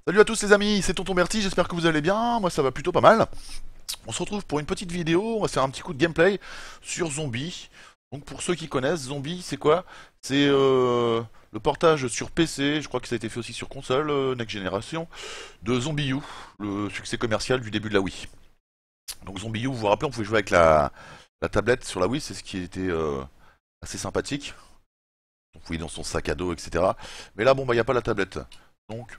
Salut à tous les amis, c'est Tonton Bertie, j'espère que vous allez bien, moi ça va plutôt pas mal. On se retrouve pour une petite vidéo, on va se faire un petit coup de gameplay sur Zombie. Donc pour ceux qui connaissent, Zombie c'est quoi? C'est le portage sur PC, je crois que ça a été fait aussi sur console, Next Generation, de Zombie U, le succès commercial du début de la Wii. Donc Zombie U, vous vous rappelez, on pouvait jouer avec la tablette sur la Wii, c'est ce qui était assez sympathique. On pouvait dans son sac à dos, etc. Mais là, bon, bah, il n'y a pas la tablette. Donc,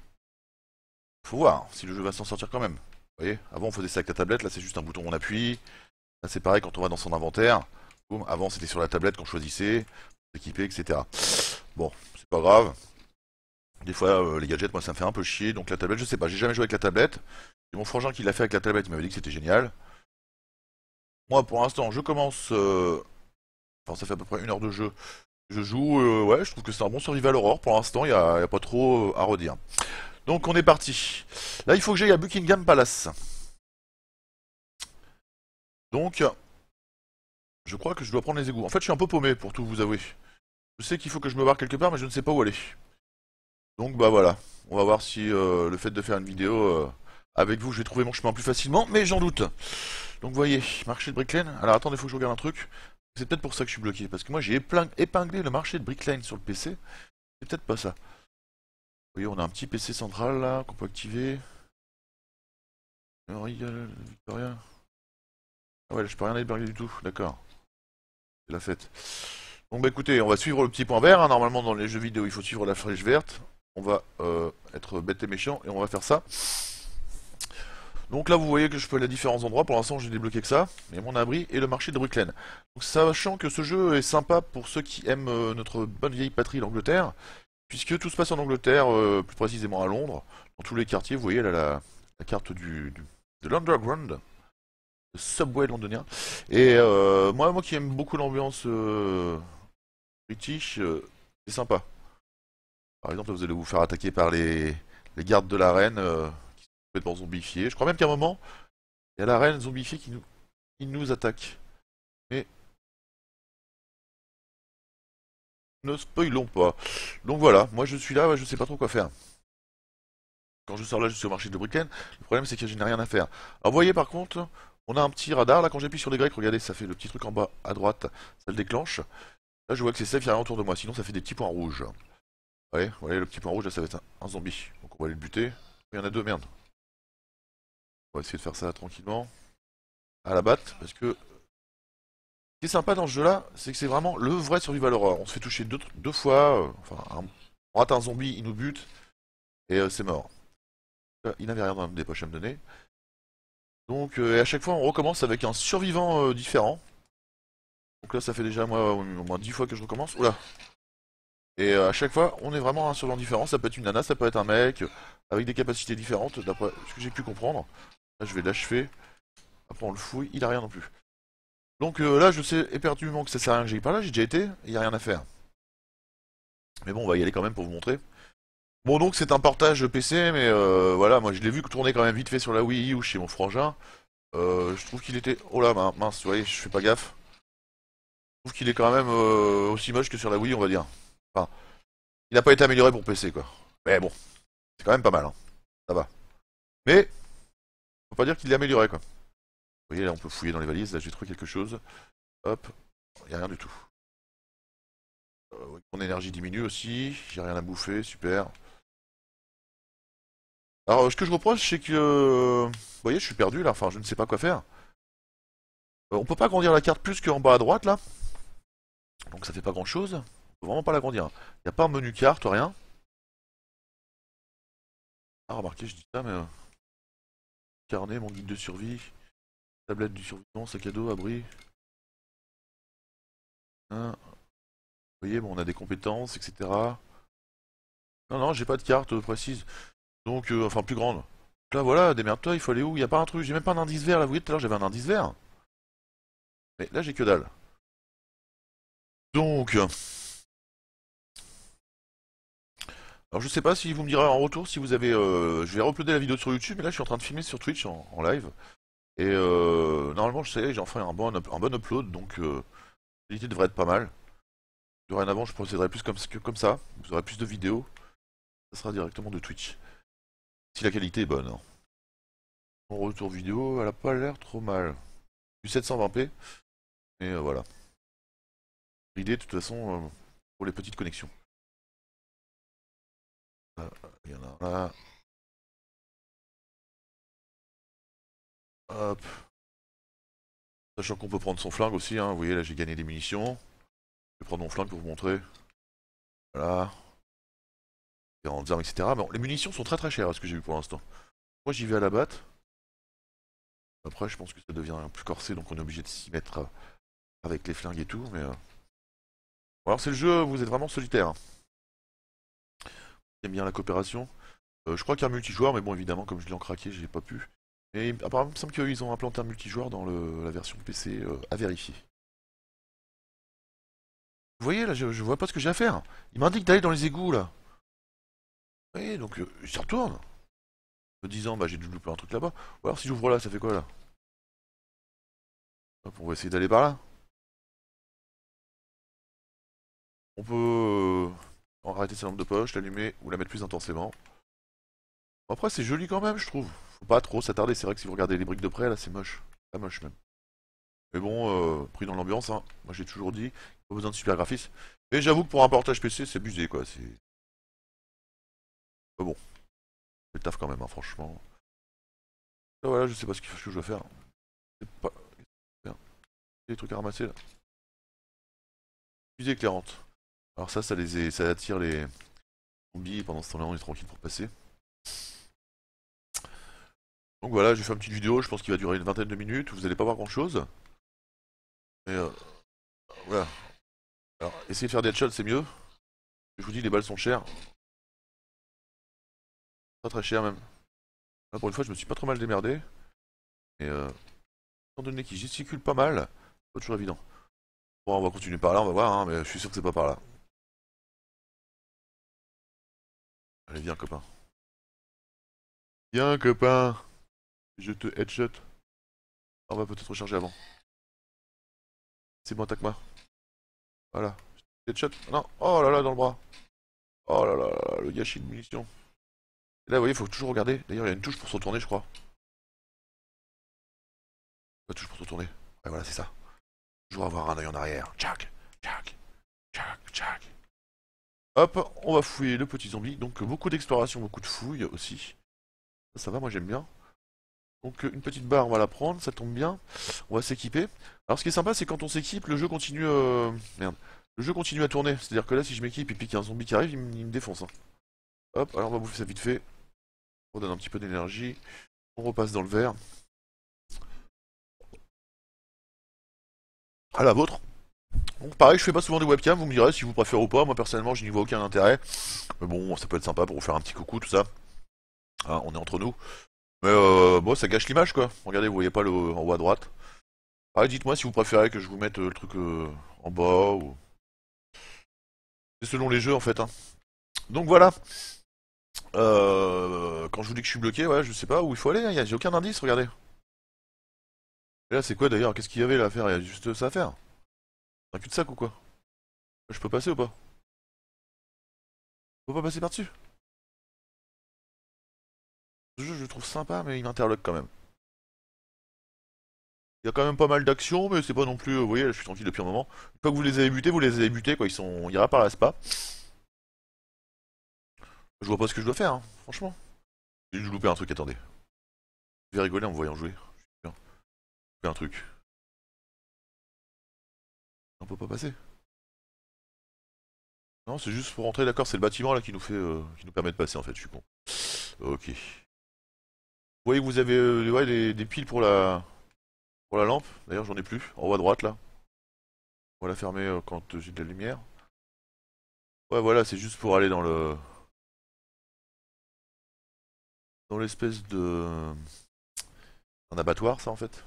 faut voir si le jeu va s'en sortir quand même. Vous voyez, avant on faisait ça avec la tablette, là c'est juste un bouton on appuie. Là c'est pareil quand on va dans son inventaire. Boum, avant c'était sur la tablette qu'on choisissait, s'équiper, etc. Bon, c'est pas grave. Des fois les gadgets moi ça me fait un peu chier, donc la tablette je sais pas, j'ai jamais joué avec la tablette. C'est mon frangin qui l'a fait avec la tablette, il m'avait dit que c'était génial. Moi pour l'instant je commence, enfin ça fait à peu près 1 heure de jeu. Je joue, ouais je trouve que c'est un bon survival horror pour l'instant, y a pas trop à redire. Donc on est parti. Là il faut que j'aille à Buckingham Palace. Donc je crois que je dois prendre les égouts. En fait, je suis un peu paumé pour tout vous avouer. Je sais qu'il faut que je me barre quelque part, mais je ne sais pas où aller. Donc bah voilà. On va voir si le fait de faire une vidéo avec vous, je vais trouver mon chemin plus facilement, mais j'en doute. Donc vous voyez, marché de Brick Lane. Alors attendez, il faut que je regarde un truc. C'est peut-être pour ça que je suis bloqué. Parce que moi j'ai épinglé le marché de Brick Lane sur le PC. C'est peut-être pas ça. Vous voyez, on a un petit PC central là qu'on peut activer. Victoria. Ah ouais, là, je peux rien héberger du tout. D'accord. C'est la fête. Bon bah écoutez, on va suivre le petit point vert, hein. Normalement dans les jeux vidéo il faut suivre la flèche verte. On va être bête et méchant et on va faire ça. Donc là vous voyez que je peux aller à différents endroits, pour l'instant j'ai débloqué que ça, et mon abri et le marché de Brooklyn. Donc sachant que ce jeu est sympa pour ceux qui aiment notre bonne vieille patrie l'Angleterre, puisque tout se passe en Angleterre, plus précisément à Londres, dans tous les quartiers, vous voyez là la carte de l'Underground, le subway londonien. Et moi qui aime beaucoup l'ambiance British, c'est sympa. Par exemple, vous allez vous faire attaquer par les gardes de la reine qui sont complètement zombifiés. Je crois même qu'à un moment, il y a la reine zombifiée qui nous attaque. Mais ne spoilons pas. Donc voilà, moi je suis là, ouais, je sais pas trop quoi faire. Quand je sors là, je suis au marché de Brickland. Le problème, c'est que je n'ai rien à faire. Alors, vous voyez, par contre, on a un petit radar. Là, quand j'appuie sur les grecs, regardez, ça fait le petit truc en bas à droite. Ça le déclenche. Là, je vois que c'est safe, il n'y a rien autour de moi. Sinon, ça fait des petits points rouges. Vous voyez, le petit point rouge, là, ça va être un zombie. Donc, on va aller le buter. Il y en a deux, merde. On va essayer de faire ça tranquillement. À la batte, parce que ce qui est sympa dans ce jeu-là, c'est que c'est vraiment le vrai survival horror. On se fait toucher deux fois. On rate un zombie, il nous bute. Et c'est mort. Là, il n'avait rien dans des poches à me donner. Donc, et à chaque fois, on recommence avec un survivant différent. Donc là, ça fait déjà moi, au moins 10 fois que je recommence. Oula! Et à chaque fois, on est vraiment un survivant différent. Ça peut être une nana, ça peut être un mec, avec des capacités différentes, d'après ce que j'ai pu comprendre. Là, je vais l'achever. Après, on le fouille. Il a rien non plus. Donc là, je sais éperdument que ça sert à rien que j'aille par là. J'ai déjà été. Il n'y a rien à faire. Mais bon, on va y aller quand même pour vous montrer. Bon, donc c'est un portage PC, mais voilà, moi je l'ai vu tourner quand même vite fait sur la Wii ou chez mon frangin. Je trouve qu'il était. Oh là, mince, vous voyez, je fais pas gaffe. Je trouve qu'il est quand même aussi moche que sur la Wii, on va dire. Enfin, il n'a pas été amélioré pour PC, quoi. Mais bon, c'est quand même pas mal, hein. Ça va. Mais, faut pas dire qu'il l'ait amélioré, quoi. Vous voyez, là, on peut fouiller dans les valises. Là, j'ai trouvé quelque chose. Hop, il n'y a rien du tout. Mon énergie diminue aussi. J'ai rien à bouffer, super. Alors, ce que je reproche, c'est que. Vous voyez, je suis perdu, là. Enfin, je ne sais pas quoi faire. On peut pas agrandir la carte plus qu'en bas à droite, là. Donc, ça fait pas grand-chose. On peut vraiment pas l'agrandir. Il n'y a pas un menu carte, rien. Ah, remarquez, je dis ça, mais. Carnet, mon guide de survie. Tablette du survivant, sac à dos, abri. Hein. Vous voyez, bon, on a des compétences, etc. Non, non, j'ai pas de carte précise. Donc, enfin, plus grande. Donc là, voilà, démerde-toi, il faut aller où? Il y a pas un truc, j'ai même pas un indice vert là. Vous voyez, tout à l'heure, j'avais un indice vert. Mais là, j'ai que dalle. Donc, alors je sais pas si vous me direz en retour si vous avez. Je vais uploader la vidéo sur YouTube, mais là, je suis en train de filmer sur Twitch en live. Et normalement, je sais, j'en ferai un bon upload, donc la qualité devrait être pas mal. Dorénavant, je procéderai plus comme ça. Vous aurez plus de vidéos. Ça sera directement de Twitch. si la qualité est bonne, hein. Mon retour vidéo, elle a pas l'air trop mal. Du 720p, mais voilà. L'idée, de toute façon, pour les petites connexions. Il y en a là. Hop. Sachant qu'on peut prendre son flingue aussi, hein. Vous voyez, là j'ai gagné des munitions. Je vais prendre mon flingue pour vous montrer. Voilà. Différentes armes, etc. Bon, les munitions sont très très chères, à ce que j'ai vu pour l'instant. Moi j'y vais à la batte. Après, je pense que ça devient plus corsé, donc on est obligé de s'y mettre avec les flingues et tout. Mais alors, c'est le jeu, vous êtes vraiment solitaire, hein. J'aime bien la coopération. Je crois qu'il y a un multijoueur, mais bon, évidemment, comme je l'ai en craqué, j'ai pas pu. Et apparemment, il me semble qu'ils ont implanté un multijoueur dans la version PC à vérifier. Vous voyez, là, je vois pas ce que j'ai à faire. Il m'indique d'aller dans les égouts, là. Oui, donc j'y retourne. Me disant, bah j'ai dû louper un truc là-bas. Ou alors, si j'ouvre là, ça fait quoi, là? Hop, on va essayer d'aller par là. On peut arrêter sa lampe de poche, l'allumer ou la mettre plus intensément. Après, c'est joli quand même, je trouve. Faut pas trop s'attarder. C'est vrai que si vous regardez les briques de près, là, c'est moche. Pas moche, même. Mais bon, pris dans l'ambiance, hein. Moi, j'ai toujours dit, pas besoin de super graphisme. Et j'avoue que pour un portage PC, c'est abusé, quoi. C'est. Mais bon, c'est le taf quand même, hein, franchement. Là, voilà, je sais pas ce que je dois faire. C'est pas. Bien. Des trucs à ramasser, là. Fusée éclairante. Alors ça attire les zombies, et pendant ce temps-là, on est tranquille pour passer. Donc voilà, j'ai fait une petite vidéo, je pense qu'il va durer une vingtaine de minutes, vous allez pas voir grand-chose. Mais voilà. Alors, essayez de faire des headshots, c'est mieux. Je vous dis, les balles sont chères. Pas très chères, même. Là, pour une fois, je me suis pas trop mal démerdé. Et étant donné qu'il gesticule pas mal, c'est pas toujours évident. Bon, on va continuer par là, on va voir, hein, mais je suis sûr que c'est pas par là. Allez, viens, copain. Viens, copain. Je te headshot. On va peut-être recharger avant. C'est bon, attaque-moi. Voilà. Headshot. Non. Oh là là, dans le bras. Oh là là, là, le gâchis de munitions. Et là, vous voyez, il faut toujours regarder. D'ailleurs, il y a une touche pour se retourner, je crois. La touche pour se retourner. Ouais, voilà, c'est ça. Toujours avoir un œil en arrière. Tchac, tchac, tchac, tchac. Hop, on va fouiller le petit zombie. Donc, beaucoup d'exploration, beaucoup de fouilles aussi. Ça va, moi j'aime bien. Donc, une petite barre, on va la prendre, ça tombe bien. On va s'équiper. Alors, ce qui est sympa, c'est quand on s'équipe, le jeu continue. Merde. Le jeu continue à tourner. C'est-à-dire que là, si je m'équipe et puis qu'il y a un zombie qui arrive, il me défonce, hein. Hop, alors on va bouffer ça vite fait. On donne un petit peu d'énergie. On repasse dans le verre. À la vôtre. Donc pareil, je fais pas souvent des webcams, vous me direz si vous préférez ou pas. Moi personnellement, je n'y vois aucun intérêt. Mais bon, ça peut être sympa pour vous faire un petit coucou, tout ça. Hein, on est entre nous. Mais bon, ça gâche l'image quoi. Regardez, vous voyez pas le en haut à droite. Pareil, dites-moi si vous préférez que je vous mette le truc en bas ou. C'est selon les jeux en fait, hein. Donc voilà. Quand je vous dis que je suis bloqué, ouais, je sais pas où il faut aller, hein. J'ai aucun indice, regardez. Et là, c'est quoi d'ailleurs? Qu'est-ce qu'il y avait là à faire? Il y a juste ça à faire. Un cul-de-sac ou quoi? Je peux passer ou pas? Je peux pas passer par-dessus? Ce jeu, je le trouve sympa, mais il m'interloque quand même. Il y a quand même pas mal d'actions, mais c'est pas non plus. Vous voyez, là, je suis tranquille depuis un moment. Une fois que vous les avez butés, quoi. Ils sont. Ils réapparaissent pas. Je vois pas ce que je dois faire, hein, franchement. J'ai dû louper un truc, attendez. Je vais rigoler en me voyant jouer. J'ai loupé un truc. On peut pas passer. Non, c'est juste pour rentrer, d'accord, c'est le bâtiment là qui nous fait. Qui nous permet de passer en fait, je suis con. Ok. Vous voyez que vous avez ouais, des piles pour la lampe. D'ailleurs, j'en ai plus. En haut à droite là. On va la fermer quand j'ai de la lumière. Ouais, voilà, c'est juste pour aller dans le. Dans l'espèce de. Un abattoir, ça en fait.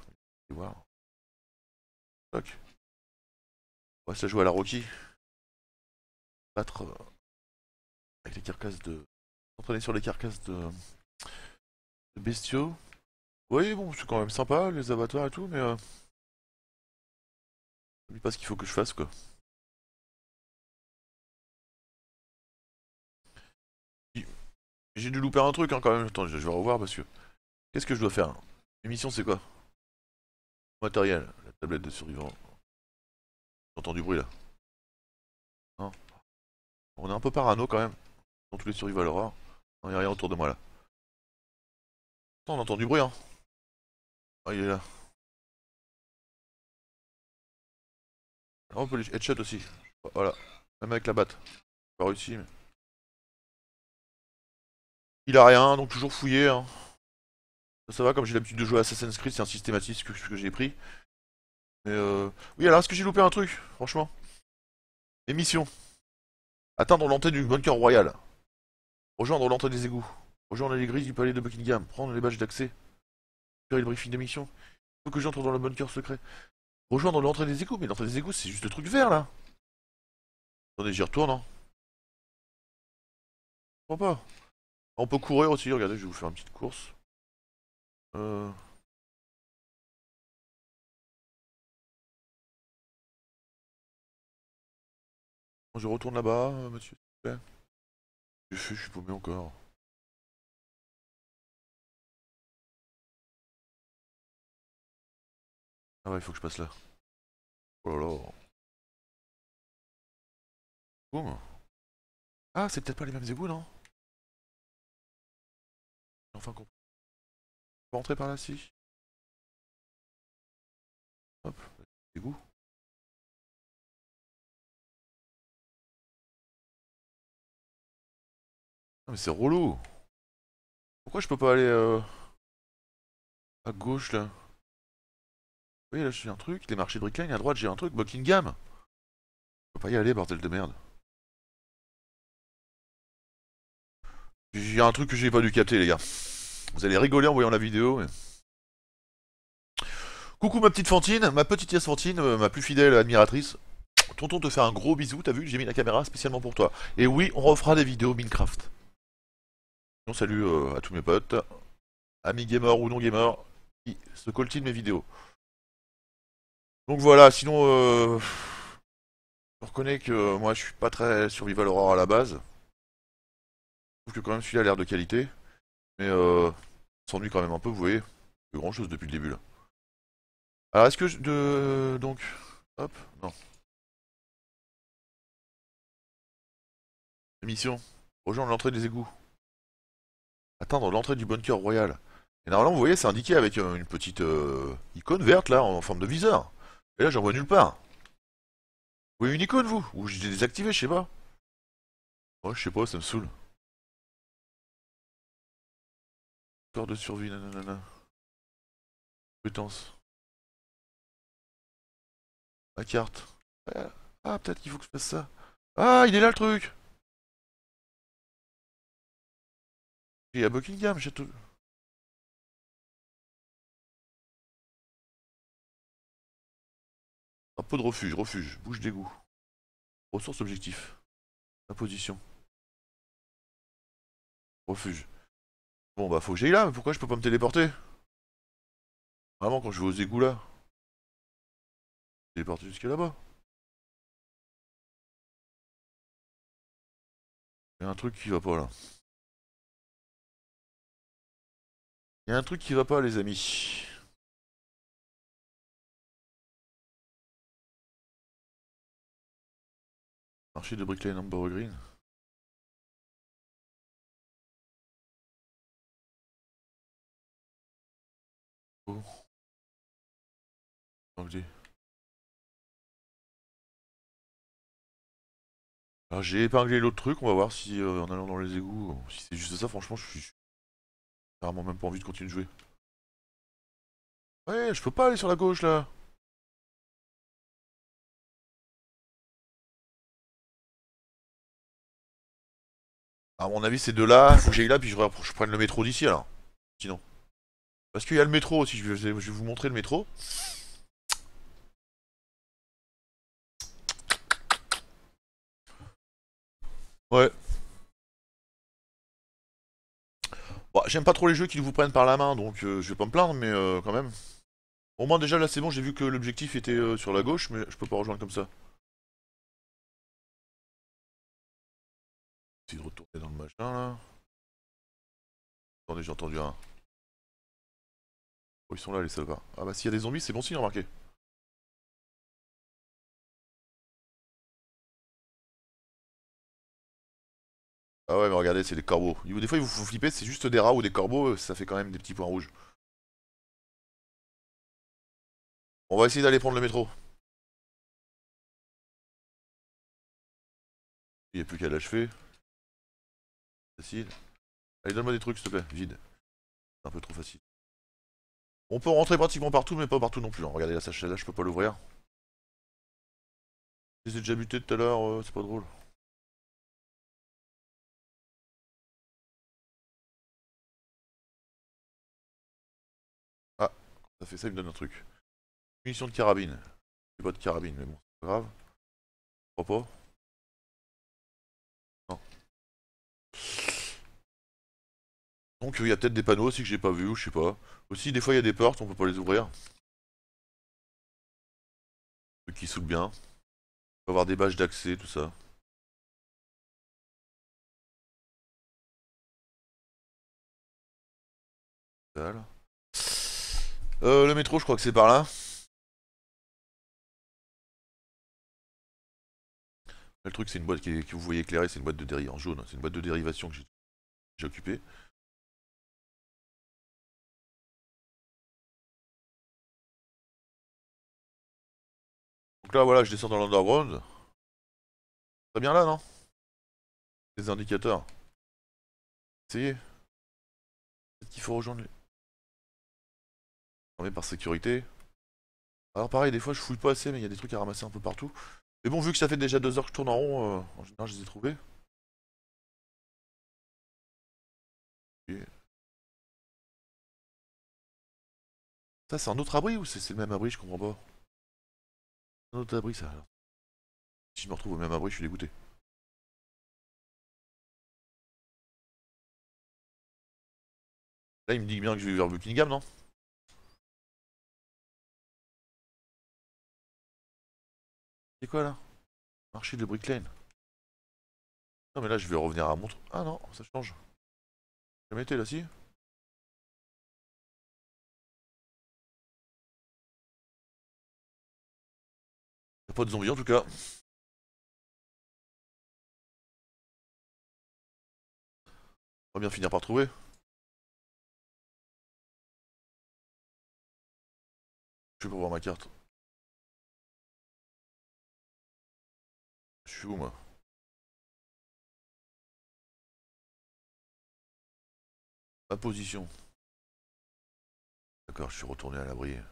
On va voir. Toc. Ouais, ça joue à la Rocky. Battre avec les carcasses de. S'entraîner sur les carcasses de bestiaux. Oui, bon, c'est quand même sympa, les abattoirs et tout, mais. Je sais pas ce qu'il faut que je fasse, quoi. J'ai dû louper un truc hein, quand même. Attends, je vais revoir parce que. Qu'est-ce que je dois faire? L'émission, c'est quoi? Matériel. La tablette de survivant. J'entends du bruit là. Non. On est un peu parano quand même. Dans tous les survivants l'horreur. Non, y'a rien autour de moi là. Attends, on entend du bruit hein. Ah, il est là. Ah, on peut les headshot aussi. Voilà. Même avec la batte. Pas réussi, mais. Il a rien, donc toujours fouillé. Hein. Ça va, comme j'ai l'habitude de jouer à Assassin's Creed, c'est un systématique que j'ai pris. Mais oui, alors est-ce que j'ai loupé un truc, franchement? Émission. Atteindre l'entrée du bunker royal. Rejoindre l'entrée des égouts. Rejoindre les grilles du palais de Buckingham. Prendre les badges d'accès. Faire le briefing d'émission. Il faut que j'entre dans le bunker secret. Rejoindre l'entrée des égouts. Mais l'entrée des égouts, c'est juste le truc vert là. Attendez, j'y retourne. Hein. Je comprends pas. On peut courir aussi, regardez, je vais vous faire une petite course. Euh... Je retourne là-bas, monsieur, s'il vous plaît. Je suis paumé encore. Ah ouais, il faut que je passe là. Oh là là. Boum. Ah, c'est peut-être pas les mêmes égouts, non? Enfin, on peut rentrer par là, si. Hop, égout. Ah, mais c'est relou. Pourquoi je peux pas aller à gauche, là? Oui, là, j'ai un truc, les marchés de Brickline, à droite, j'ai un truc, Buckingham. Je peux pas y aller, bordel de merde. J'ai un truc que j'ai pas dû capter, les gars. Vous allez rigoler en voyant la vidéo, mais... Coucou ma petite Fantine, ma petite Yas Fantine, ma plus fidèle admiratrice. Tonton te fait un gros bisou, t'as vu, j'ai mis la caméra spécialement pour toi. Et oui, on refera des vidéos Minecraft. Sinon, salut à tous mes potes, amis gamers ou non gamers, qui se coltinent mes vidéos. Donc voilà, sinon, je reconnais que moi je suis pas très survival horror à la base. Je trouve que quand même celui-là a l'air de qualité. Mais on s'ennuie quand même un peu, vous voyez. Plus grand chose depuis le début là. Alors est-ce que donc. Hop, non. Émission. Rejoindre l'entrée des égouts. Atteindre l'entrée du bunker royal. Et normalement, vous voyez, c'est indiqué avec une petite icône verte là, en forme de viseur. Et là, j'en vois nulle part. Vous voyez une icône, vous? Ou j'ai désactivé, je sais pas. Ouais, je sais pas, ça me saoule. Score de survie, nanana. Compétence. La carte. Ah, peut-être qu'il faut que je fasse ça. Ah, il est là le truc! Il est à Buckingham, j'ai tout. Un peu de refuge, refuge, bouche d'égout. Ressources objectif. La position. Refuge. Bon bah faut que j'aille là, mais pourquoi je peux pas me téléporter? Vraiment quand je vais aux égouts là. Téléporter jusqu'à là-bas. Il y a un truc qui va pas là. Il y a un truc qui va pas les amis. Marché de Bricklane Amber Green. Oh, anglais. Alors j'ai épinglé l'autre truc, on va voir si en allant dans les égouts, si c'est juste ça, franchement je suis carrément même pas envie de continuer de jouer. Ouais, je peux pas aller sur la gauche là. À mon avis c'est de là, faut que j'aille là puis je prenne le métro d'ici alors. Sinon. Parce qu'il y a le métro aussi, je vais vous montrer le métro. Ouais. Bon, j'aime pas trop les jeux qui vous prennent par la main, donc je vais pas me plaindre, mais quand même. Au moins déjà là c'est bon, j'ai vu que l'objectif était sur la gauche, mais je peux pas rejoindre comme ça. Essayer de retourner dans le machin là. Attendez, j'ai entendu un. Oh, ils sont là, les salopards. Ah bah, s'il y a des zombies, c'est bon signe, remarquez. Ah ouais, mais regardez, c'est des corbeaux. Des fois, il vous faut flipper, c'est juste des rats ou des corbeaux, ça fait quand même des petits points rouges. On va essayer d'aller prendre le métro. Il n'y a plus qu'à l'achever. Facile. Allez, donne-moi des trucs, s'il te plaît. Vide. C'est un peu trop facile. On peut rentrer pratiquement partout, mais pas partout non plus, hein. Regardez, là, je peux pas l'ouvrir. Je les ai déjà butés tout à l'heure, c'est pas drôle. Ah, ça fait ça, il me donne un truc. Munition de carabine. C'est pas de carabine, mais bon, c'est pas grave. Je crois pas. Non. Donc, il y a peut-être des panneaux aussi que j'ai pas vu, ou je sais pas. Aussi, des fois, il y a des portes, on peut pas les ouvrir. Trucs qui saoulent bien. On peut avoir des badges d'accès, tout ça. Dalle. Le métro, je crois que c'est par là. Le truc, c'est une boîte que vous voyez éclairée, c'est une boîte de dérivation en jaune. C'est une boîte de dérivation que j'ai occupée. Donc là, voilà, je descends dans l'underground. Très bien là, non? Les indicateurs. Essayez. Peut-être qu'il faut rejoindre les. Non, mais par sécurité. Alors pareil, des fois je fouille pas assez, mais il y a des trucs à ramasser un peu partout. Mais bon, vu que ça fait déjà 2 heures que je tourne en rond, en général je les ai trouvés. Et ça, c'est un autre abri ou c'est le même abri? Je comprends pas. Un autre abri, ça. Alors. Si je me retrouve au même abri, je suis dégoûté. Là, il me dit bien que je vais vers Buckingham, non? C'est quoi là? Marché de Brick Lane. Non, mais là, je vais revenir à Montre. Ah non, ça change. J'ai jamais été là, si? Y'a pas de zombies en tout cas. On va bien finir par trouver. Je vais pour voir ma carte. Je suis où moi? Ma position. D'accord, je suis retourné à l'abri. Je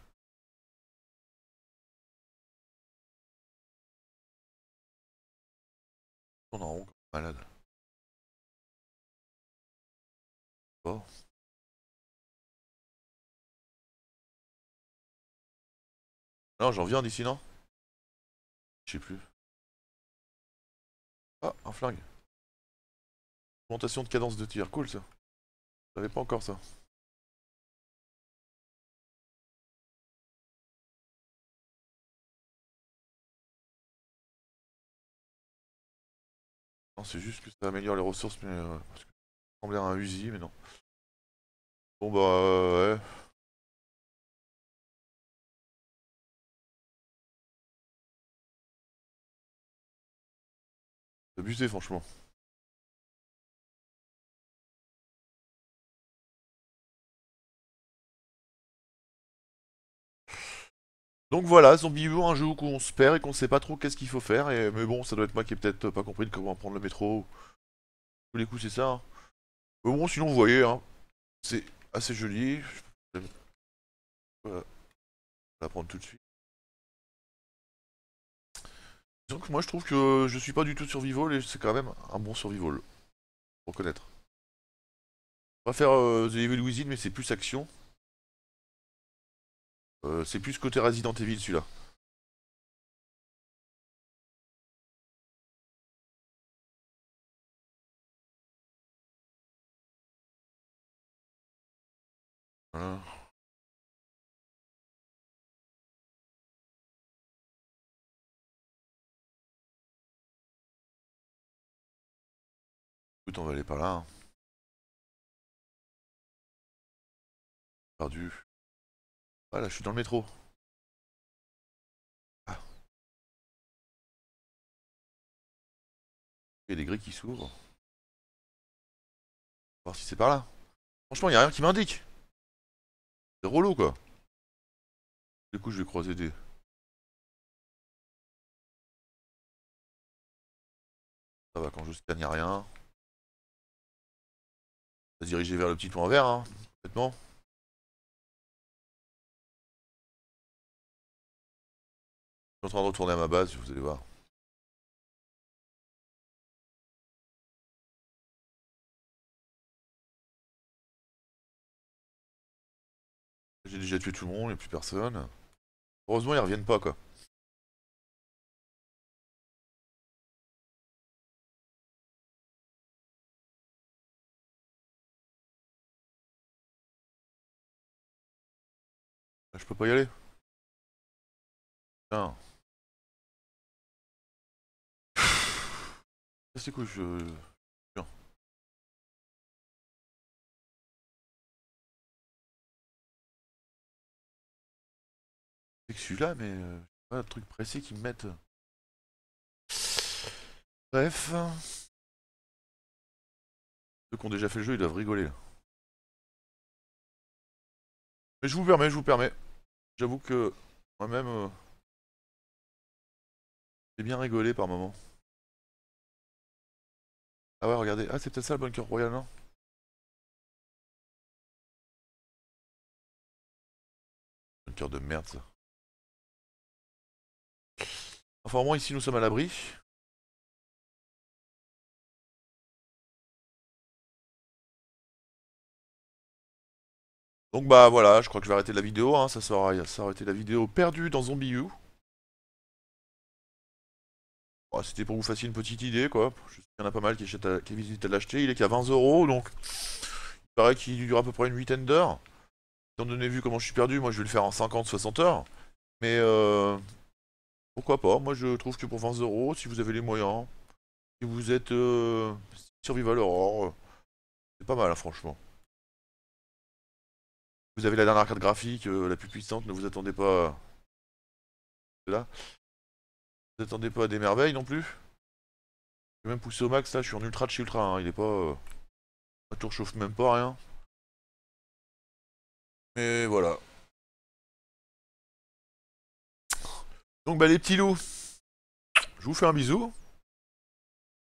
tourne en rond comme un malade. Oh. Non, j'en viens d'ici, non? Je sais plus. Ah, un flingue. Augmentation de cadence de tir, cool ça. Je savais pas encore ça. Non, c'est juste que ça améliore les ressources, mais parce que ça ressemblait à un Uzi, mais non. Bon bah ouais. C'est abusé franchement. Donc voilà, Zombie U, un jeu où on se perd et qu'on sait pas trop qu'est-ce qu'il faut faire. Mais bon, ça doit être moi qui ai peut-être pas compris de comment prendre le métro. Tous les coups, c'est ça, hein. Mais bon, sinon, vous voyez, hein, c'est assez joli. Je vais la prendre tout de suite. Donc moi, je trouve que je suis pas du tout survival et c'est quand même un bon survival. Faut reconnaître. On va faire The Evil Within, mais c'est plus action. C'est plus côté Resident Evil celui-là. Voilà. Écoute, on va aller par là, hein. Perdu. Ah là, je suis dans le métro. Ah, il y a des grilles qui s'ouvrent. On va voir si c'est par là. Franchement, il y a rien qui m'indique. C'est relou quoi. Du coup, je vais croiser des. Ça va quand je scanne, y a rien. On va se diriger vers le petit point vert, hein. Complètement. Je suis en train de retourner à ma base, vous allez voir. J'ai déjà tué tout le monde, il n'y a plus personne. Heureusement, ils reviennent pas quoi. Ah, je peux pas y aller. Putain. C'est cool, je. Putain. C'est que celui-là, mais. Pas un truc pressé qui me mette. Bref. Ceux qui ont déjà fait le jeu, ils doivent rigoler là. Mais je vous permets, je vous permets. J'avoue que moi-même, j'ai bien rigolé par moment. Ah ouais, regardez. Ah, c'est peut-être ça le bunker royal, non? Bunker de merde, ça. Enfin, au moins, ici, nous sommes à l'abri. Donc, bah voilà, je crois que je vais arrêter la vidéo, hein. Ça aurait été la vidéo perdue dans Zombie U. Bon, c'était pour que vous fassiez une petite idée, quoi. Je sais qu'il y en a pas mal qui visitent à l'acheter. Il est qu'à 20 €, donc il paraît qu'il dure à peu près une huitaine d'heures. Étant donné vu comment je suis perdu, moi je vais le faire en 50-60 heures. Mais pourquoi pas? Moi je trouve que pour 20 €, si vous avez les moyens, si vous êtes Survival Horror, c'est pas mal, hein, franchement. Vous avez la dernière carte graphique, la plus puissante, ne vous attendez pas à cela. Vous attendez pas à des merveilles non plus. Je vais même pousser au max, là, je suis en ultra de chez ultra, hein. Il est pas. La tour chauffe même pas, rien. Mais voilà. Donc bah les petits loups, je vous fais un bisou.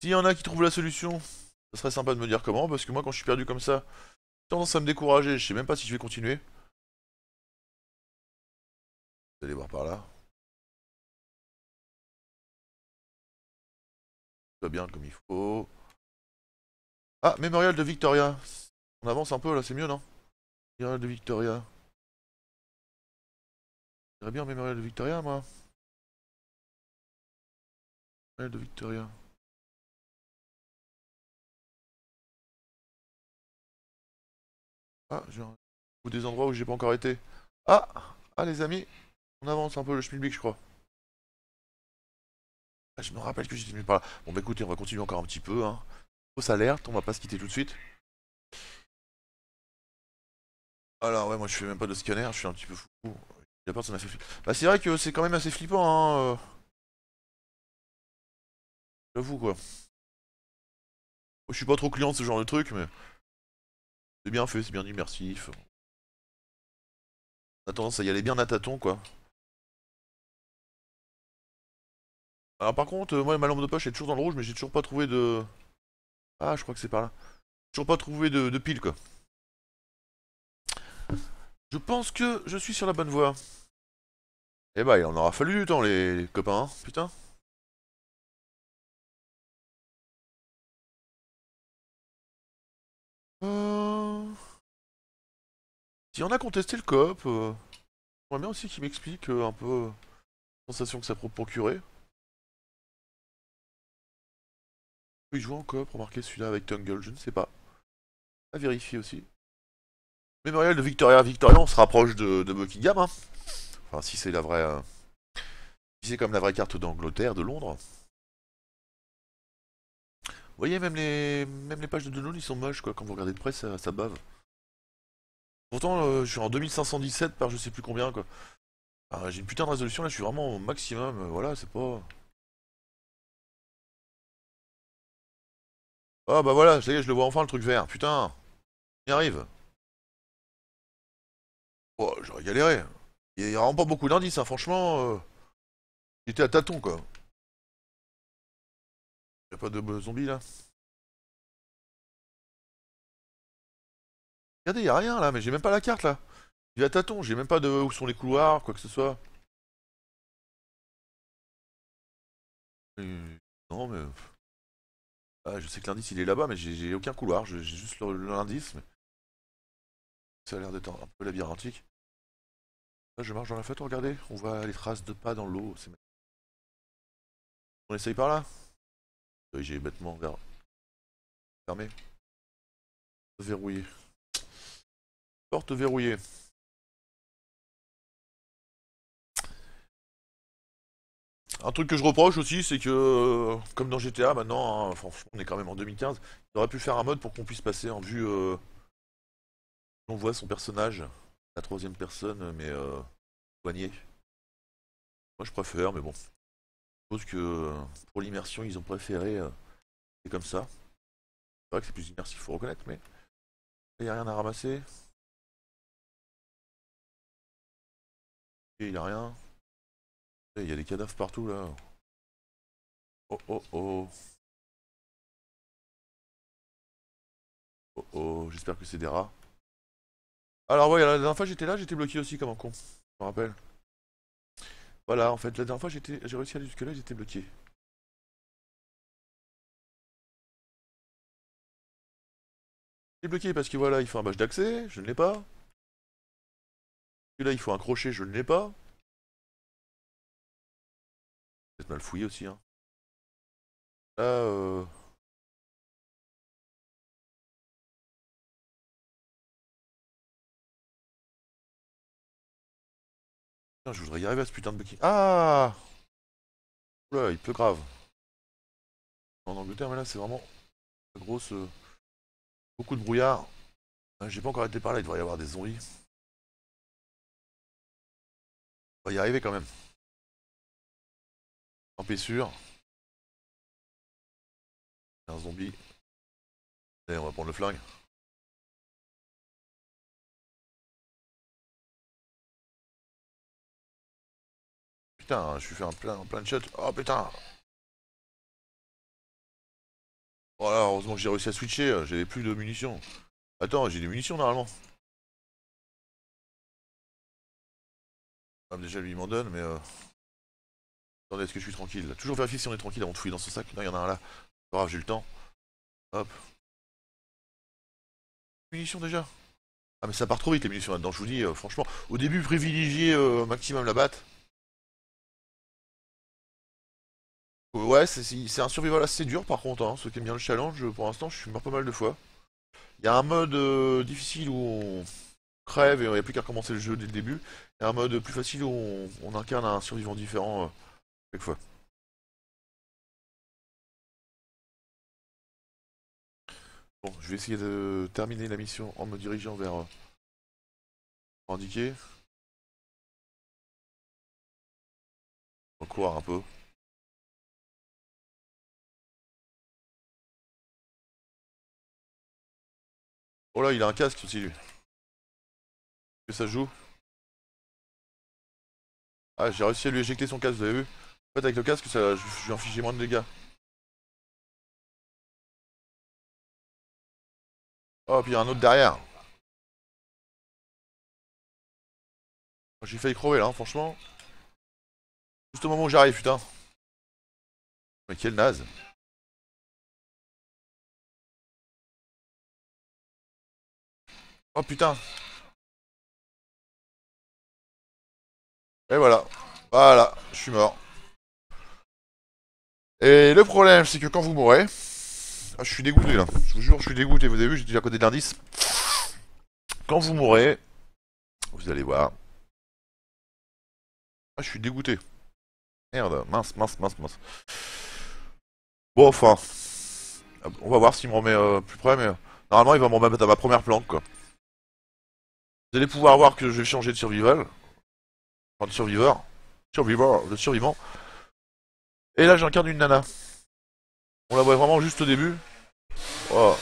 S'il y en a qui trouvent la solution, ça serait sympa de me dire comment, parce que moi quand je suis perdu comme ça, j'ai tendance à me décourager, je sais même pas si je vais continuer. Vous allez voir par là. Tout va bien comme il faut. Ah, Mémorial de Victoria. On avance un peu là, c'est mieux non? Mémorial de Victoria. J'irais bien Mémorial de Victoria moi. Mémorial de Victoria. Ah, j'ai ou des endroits où j'ai pas encore été. Ah! Ah les amis, on avance un peu le schmilblick je crois. Ah, je me rappelle que j'étais venu par là. Bon bah écoutez, on va continuer encore un petit peu, hein. Fausse alerte, on va pas se quitter tout de suite. Alors ouais, moi je fais même pas de scanner, je suis un petit peu fou. La porte ça m'a fait flipper. Bah c'est vrai que c'est quand même assez flippant, hein. J'avoue quoi. Je suis pas trop client de ce genre de truc, mais c'est bien fait, c'est bien immersif. On a tendance à y aller bien à tâtons quoi. Alors par contre, moi ma lampe de poche est toujours dans le rouge, mais j'ai toujours pas trouvé de. Ah, je crois que c'est par là. Toujours pas trouvé de pile quoi. Je pense que je suis sur la bonne voie. Eh bah, il en aura fallu du temps, les copains, hein, putain. Euh... Si on a contesté le coop, j'aimerais bien aussi qu'il m'explique un peu la sensation que ça peut procurer. Oui, jouer en coop, remarquez celui-là avec Tungle, je ne sais pas. À vérifier aussi. Mémorial de Victoria. Victoria, on se rapproche de Buckingham, hein. Enfin, si c'est la vraie. Si c'est comme la vraie carte d'Angleterre, de Londres. Vous voyez, même les pages de Denoun, ils sont moches, quoi. Quand vous regardez de près, ça bave. Pourtant, je suis en 2517 par je sais plus combien, quoi. Ah, j'ai une putain de résolution, là, je suis vraiment au maximum. Voilà, c'est pas... Ah bah voilà, ça y est, je le vois enfin, le truc vert. Putain, il arrive. Oh, j'aurais galéré. Il y a vraiment pas beaucoup d'indices, hein. Franchement, j'étais à tâtons, quoi. Y a pas de zombies, là? Regardez, y a rien, là, mais j'ai même pas la carte, là. Il est à tâtons, j'ai même pas de où sont les couloirs, quoi que ce soit. Non, mais... Ah, je sais que l'indice, il est là-bas, mais j'ai aucun couloir. J'ai juste l'indice, mais ça a l'air d'être un peu labyrinthique. Là, je marche dans la fenêtre, regardez. On voit les traces de pas dans l'eau. On essaye par là? Oui, j'ai bêtement fermé. Verrouillé. Porte verrouillée. Un truc que je reproche aussi, c'est que, comme dans GTA maintenant, hein, franchement, on est quand même en 2015, il aurait pu faire un mode pour qu'on puisse passer en vue. On voit son personnage, la troisième personne, mais soigné. Moi je préfère, mais bon. Je suppose que pour l'immersion, ils ont préféré. C'est comme ça. C'est vrai que c'est plus immersif, faut reconnaître, mais il n'y a rien à ramasser. Et il n'y a rien. Il y a des cadavres partout là. Oh oh oh. Oh oh, j'espère que c'est des rats. Alors ouais, la dernière fois j'étais là, j'étais bloqué aussi comme un con. Je me rappelle. Voilà, en fait, la dernière fois j'ai réussi à aller jusque là, j'étais bloqué. J'étais bloqué parce que voilà, il faut un badge d'accès, je ne l'ai pas. Et là, il faut un crochet, je ne l'ai pas. Peut-être mal fouillé aussi, hein. Là, putain, je voudrais y arriver à ce putain de bloqué. Ah! Oula, il pleut grave. En Angleterre, mais là, c'est vraiment la grosse. Beaucoup de brouillard. J'ai pas encore été par là, il devrait y avoir des zombies. On va y arriver quand même. Tant pis sûr. Il y a un zombie. Allez, on va prendre le flingue. Putain, je suis fait un plein de shots. Oh putain! Voilà, heureusement que j'ai réussi à switcher, j'avais plus de munitions. Attends, j'ai des munitions normalement. Ah, déjà lui il m'en donne, mais attendez, est-ce que je suis tranquille là? Toujours vérifier si on est tranquille avant de fouiller dans son sac. Non, il y en a un là. Pas grave, j'ai le temps. Hop. Munitions déjà. Ah mais ça part trop vite les munitions là-dedans, je vous dis, franchement. Au début, privilégiez maximum la batte. Ouais, c'est un survival assez dur par contre, hein. Ceux qui aiment bien le challenge, pour l'instant, je suis mort pas mal de fois. Il y a un mode difficile où on crève et il n'y a plus qu'à recommencer le jeu dès le début. Et un mode plus facile où on incarne un survivant différent chaque fois. Bon, je vais essayer de terminer la mission en me dirigeant vers indiqué. On va courir un peu. Oh là, il a un casque aussi lui. Que ça se joue? Ah, j'ai réussi à lui éjecter son casque, vous avez vu? En fait, avec le casque, je lui infligeais moins de dégâts. Oh, puis il y a un autre derrière. J'ai failli crever là, hein, franchement. Juste au moment où j'arrive, putain. Mais quel naze. Oh putain. Et voilà. Voilà, je suis mort. Et le problème, c'est que quand vous mourrez. Ah, je suis dégoûté là. Je vous jure, je suis dégoûté. Vous avez vu, j'étais à côté de l'indice. Quand vous mourrez, vous allez voir. Ah, je suis dégoûté. Merde, mince, mince, mince, mince. Bon, enfin. On va voir s'il me remet plus près, mais normalement, il va me remettre à ma première plante, quoi. Vous allez pouvoir voir que je vais changer de survival. Enfin, de survivor. Survivor, de survivant. Et là, j'incarne une nana. On la voit vraiment juste au début. Oh,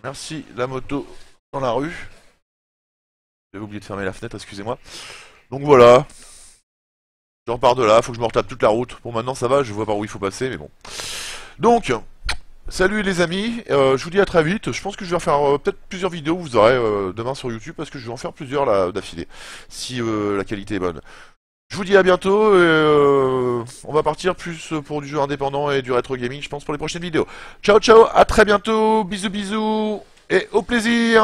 merci la moto dans la rue. J'avais oublié de fermer la fenêtre, excusez-moi. Donc voilà. Je repars de là, faut que je me retape toute la route. Bon, maintenant ça va, je vois par où il faut passer, mais bon. Donc, salut les amis, je vous dis à très vite. Je pense que je vais en faire peut-être plusieurs vidéos, vous aurez demain sur YouTube, parce que je vais en faire plusieurs là d'affilée, si la qualité est bonne. Je vous dis à bientôt, et on va partir plus pour du jeu indépendant et du rétro gaming, je pense, pour les prochaines vidéos. Ciao ciao, à très bientôt, bisous bisous, et au plaisir!